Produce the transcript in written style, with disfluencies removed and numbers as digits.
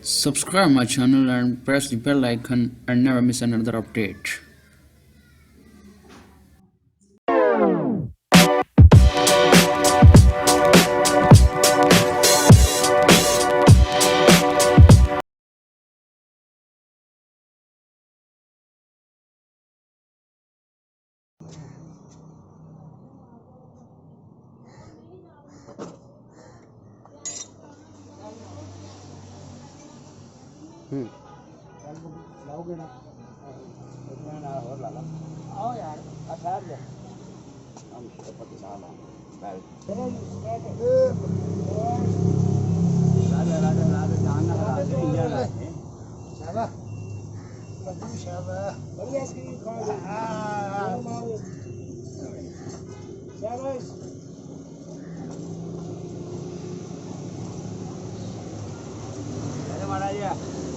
Subscribe my channel and press the bell icon and never miss another update. लाओगे ना इतना ना और ला ला आओ यार अठार ले हम तो पति साल है बैल राजा राजा राजा जानना राजा इंडिया राजा शाबाश बच्चों शाबाश बढ़िया स्क्रीन खा लो शाबाश अरे महाराज